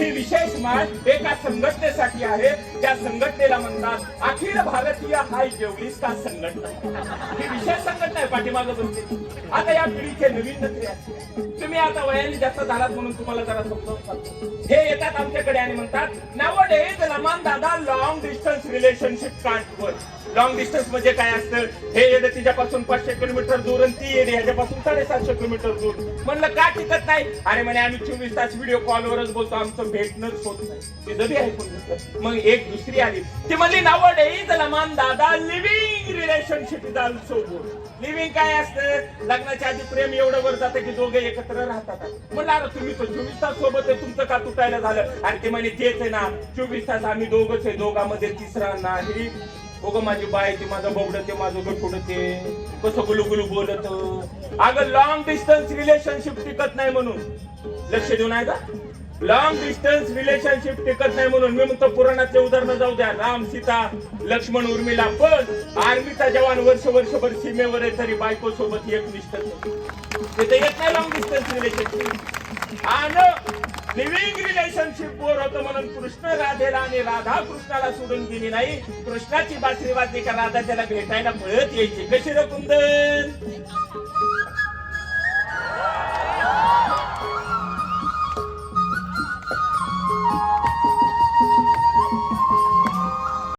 ही विशेष माळ एका संघटनेसाठी आहे. त्या संघटनेला म्हणतात अखिल भारतीय हाय जेवलीस्ता संघटना. ही विशेष संघटना आहे पाठीमागं बसते. आता या पिढीचे नवीन नखरे असते. तुम्ही आता वयाने जास्त झालात म्हणून तुम्हाला जरा समजावून सांगतो. हे येतात आमच्याकडे आणि म्हणतात नावडेज लमान दादा long distance relationship can't work. Long distance म्हणजे काय असतं? हे येडे तिच्यापासून 500 किलोमीटर दूर आणि ती येडे ह्याच्यापासून 750 किलोमीटर दूर. म्हणलं का टिकत नाही? अरे म्हणे आम्ही 24 तास व्हिडिओ कॉलवरच बोलतो, आमचं भेटणंच होत नाही. ते जरी ऐकून मग एक दुसरी आली ती म्हणली नावडेज लमान दादा living relationship is also good. Living काय असतं? लग्नाच्या आधी प्रेम एवढं वर जातं की दोघे एकत्र राहतात. म्हणलं अरे तुम्ही तर 24 तास सोबत आहे, तुमचं का तुटायला झालं? आणि ते म्हणे तेच आहे ना, 24 तास आम्ही दोघंच आहे, दोघांमध्ये तिसरा नाही. बघ माझी बाय ते माझं बोबड ते माझं गठुड ते कसं गुलुगुलू बोलत. अगं लॉंग डिस्टन्स रिलेशनशिप टिकत नाही म्हणून. लक्ष देऊ नाही का? लॉंग डिस्टन्स रिलेशनशिप टिकत नाही म्हणून मी म्हणतो पुराणातले उदाहरण जाऊ द्या. राम सीता लक्ष्मण उर्मिला. पण आर्मीचा जवान वर्षभर सीमेवर आहे तरी बायको सोबत एकनिष्ठ तिथे येत नाही लॉंग डिस्टन्स रिलेशनशिप. आणि लिव्हिंग रिलेशनशिप बोर होतं म्हणून कृष्ण राधेला आणि राधा कृष्णाला सोडून गेली नाही. कृष्णाची बासरी वाजली का राधा त्याला भेटायला पळत यायची. कशी रे कुंदन?